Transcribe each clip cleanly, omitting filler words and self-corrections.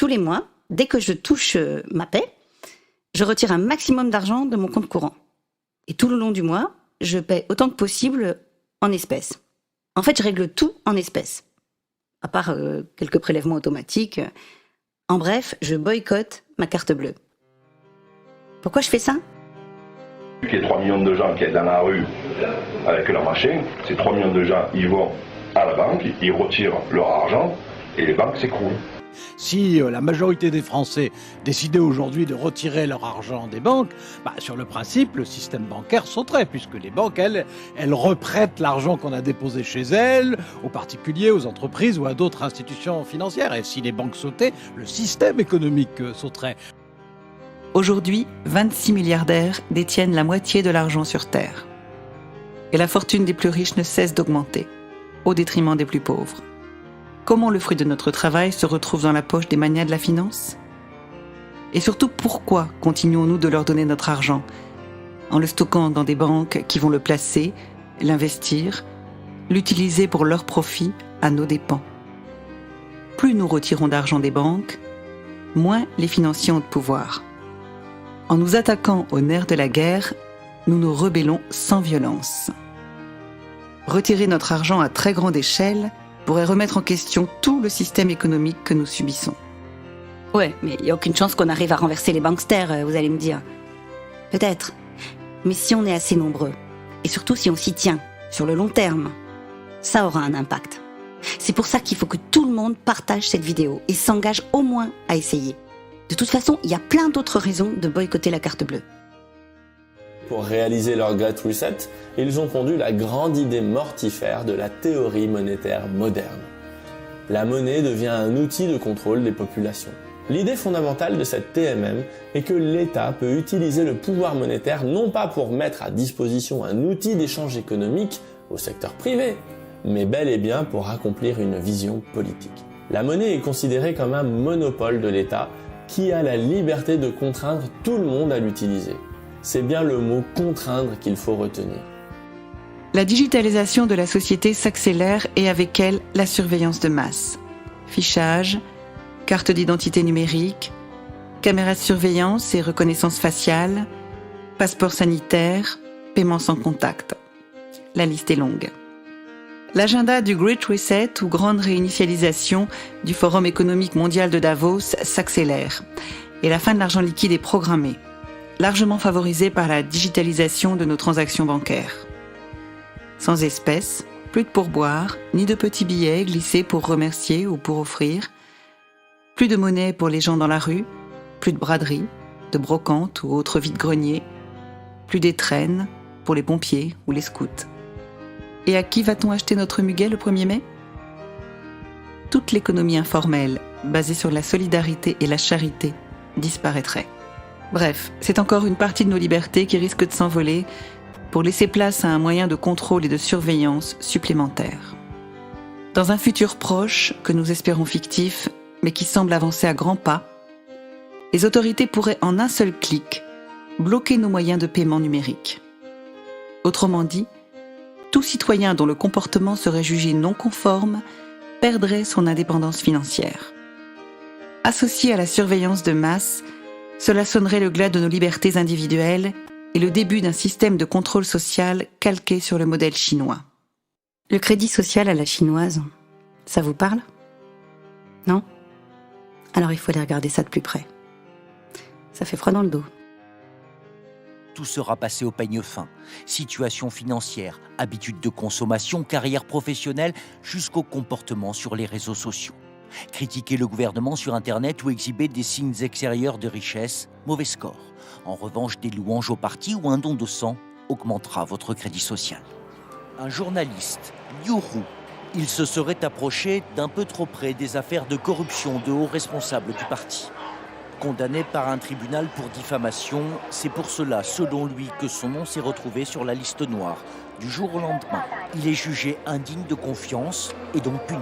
Tous les mois, dès que je touche ma paie, je retire un maximum d'argent de mon compte courant. Et tout le long du mois, je paie autant que possible en espèces. En fait, je règle tout en espèces. À part quelques prélèvements automatiques. En bref, je boycotte ma carte bleue. Pourquoi je fais ça ? Il y a 3 millions de gens qui sont dans la rue avec leur machin. Ces 3 millions de gens, ils vont à la banque, ils retirent leur argent et les banques s'écroulent. Si la majorité des Français décidaient aujourd'hui de retirer leur argent des banques, sur le principe, le système bancaire sauterait, puisque les banques, elles reprêtent l'argent qu'on a déposé chez elles, aux particuliers, aux entreprises ou à d'autres institutions financières. Et si les banques sautaient, le système économique sauterait. Aujourd'hui, 26 milliardaires détiennent la moitié de l'argent sur Terre. Et la fortune des plus riches ne cesse d'augmenter, au détriment des plus pauvres. Comment le fruit de notre travail se retrouve dans la poche des magnats de la finance ? Et surtout, pourquoi continuons-nous de leur donner notre argent, en le stockant dans des banques qui vont le placer, l'investir, l'utiliser pour leur profit à nos dépens ? Plus nous retirons d'argent des banques, moins les financiers ont de pouvoir. En nous attaquant au nerf de la guerre, nous nous rebellons sans violence. Retirer notre argent à très grande échelle pourrait remettre en question tout le système économique que nous subissons. Ouais, mais il n'y a aucune chance qu'on arrive à renverser les banksters, vous allez me dire. Peut-être. Mais si on est assez nombreux, et surtout si on s'y tient, sur le long terme, ça aura un impact. C'est pour ça qu'il faut que tout le monde partage cette vidéo et s'engage au moins à essayer. De toute façon, il y a plein d'autres raisons de boycotter la carte bleue. Pour réaliser leur Great Reset, ils ont pondu la grande idée mortifère de la théorie monétaire moderne. La monnaie devient un outil de contrôle des populations. L'idée fondamentale de cette TMM est que l'État peut utiliser le pouvoir monétaire non pas pour mettre à disposition un outil d'échange économique au secteur privé, mais bel et bien pour accomplir une vision politique. La monnaie est considérée comme un monopole de l'État qui a la liberté de contraindre tout le monde à l'utiliser. C'est bien le mot « contraindre » qu'il faut retenir. La digitalisation de la société s'accélère et avec elle, la surveillance de masse. Fichage, carte d'identité numérique, caméras de surveillance et reconnaissance faciale, passeport sanitaire, paiement sans contact. La liste est longue. L'agenda du Great Reset ou grande réinitialisation du Forum économique mondial de Davos s'accélère et la fin de l'argent liquide est programmée, largement favorisée par la digitalisation de nos transactions bancaires. Sans espèces, plus de pourboire, ni de petits billets glissés pour remercier ou pour offrir, plus de monnaie pour les gens dans la rue, plus de braderie, de brocantes ou autres vide-greniers, plus d'étrennes pour les pompiers ou les scouts. Et à qui va-t-on acheter notre muguet le 1er mai ? Toute l'économie informelle, basée sur la solidarité et la charité, disparaîtrait. Bref, c'est encore une partie de nos libertés qui risque de s'envoler pour laisser place à un moyen de contrôle et de surveillance supplémentaire. Dans un futur proche, que nous espérons fictif, mais qui semble avancer à grands pas, les autorités pourraient en un seul clic bloquer nos moyens de paiement numériques. Autrement dit, tout citoyen dont le comportement serait jugé non conforme perdrait son indépendance financière. Associé à la surveillance de masse, cela sonnerait le glas de nos libertés individuelles et le début d'un système de contrôle social calqué sur le modèle chinois. Le crédit social à la chinoise, ça vous parle ? Non ? Alors il faut aller regarder ça de plus près. Ça fait froid dans le dos. Tout sera passé au peigne fin. Situation financière, habitudes de consommation, carrière professionnelle, jusqu'au comportement sur les réseaux sociaux. Critiquer le gouvernement sur Internet ou exhiber des signes extérieurs de richesse, mauvais score. En revanche, des louanges au parti ou un don de sang augmentera votre crédit social. Un journaliste, Liu Ru, il se serait approché d'un peu trop près des affaires de corruption de hauts responsables du parti. Condamné par un tribunal pour diffamation, c'est pour cela, selon lui, que son nom s'est retrouvé sur la liste noire. Du jour au lendemain, il est jugé indigne de confiance et donc puni.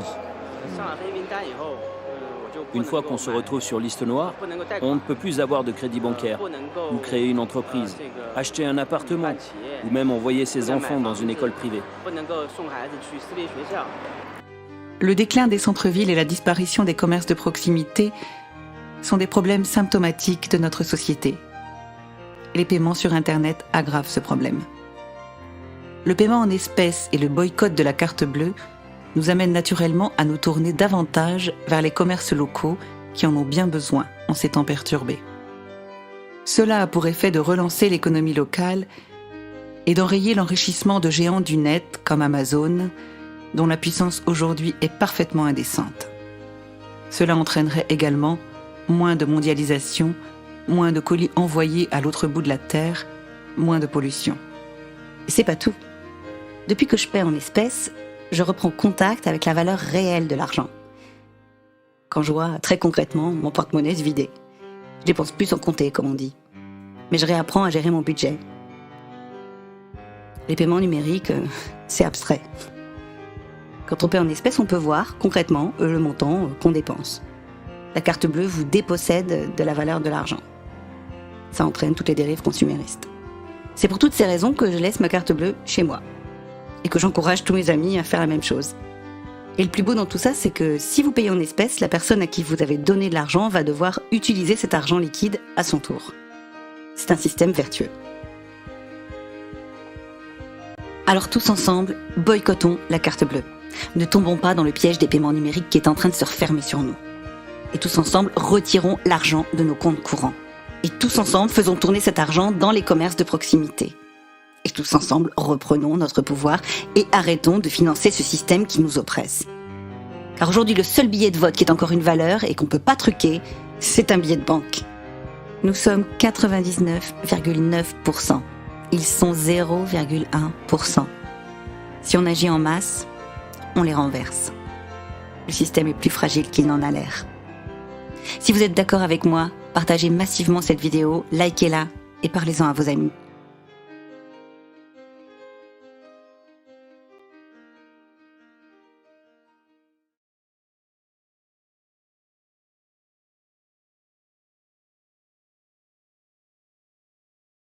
Une fois qu'on se retrouve sur liste noire, on ne peut plus avoir de crédit bancaire, ou créer une entreprise, acheter un appartement, ou même envoyer ses enfants dans une école privée. Le déclin des centres-villes et la disparition des commerces de proximité sont des problèmes symptomatiques de notre société. Les paiements sur Internet aggravent ce problème. Le paiement en espèces et le boycott de la carte bleue nous amènent naturellement à nous tourner davantage vers les commerces locaux qui en ont bien besoin en ces temps perturbés. Cela a pour effet de relancer l'économie locale et d'enrayer l'enrichissement de géants du net comme Amazon, dont la puissance aujourd'hui est parfaitement indécente. Cela entraînerait également moins de mondialisation, moins de colis envoyés à l'autre bout de la Terre, moins de pollution. Et c'est pas tout. Depuis que je paie en espèces, je reprends contact avec la valeur réelle de l'argent. Quand je vois très concrètement mon porte-monnaie se vider. Je dépense plus sans compter, comme on dit. Mais je réapprends à gérer mon budget. Les paiements numériques, c'est abstrait. Quand on paie en espèces, on peut voir concrètement le montant qu'on dépense. La carte bleue vous dépossède de la valeur de l'argent. Ça entraîne toutes les dérives consuméristes. C'est pour toutes ces raisons que je laisse ma carte bleue chez moi. Et que j'encourage tous mes amis à faire la même chose. Et le plus beau dans tout ça, c'est que si vous payez en espèces, la personne à qui vous avez donné de l'argent va devoir utiliser cet argent liquide à son tour. C'est un système vertueux. Alors tous ensemble, boycottons la carte bleue. Ne tombons pas dans le piège des paiements numériques qui est en train de se refermer sur nous. Et tous ensemble, retirons l'argent de nos comptes courants. Et tous ensemble, faisons tourner cet argent dans les commerces de proximité. Et tous ensemble, reprenons notre pouvoir et arrêtons de financer ce système qui nous oppresse. Car aujourd'hui, le seul billet de vote qui est encore une valeur et qu'on ne peut pas truquer, c'est un billet de banque. Nous sommes 99,9%. Ils sont 0,1%. Si on agit en masse, on les renverse. Le système est plus fragile qu'il n'en a l'air. Si vous êtes d'accord avec moi, partagez massivement cette vidéo, likez-la et parlez-en à vos amis.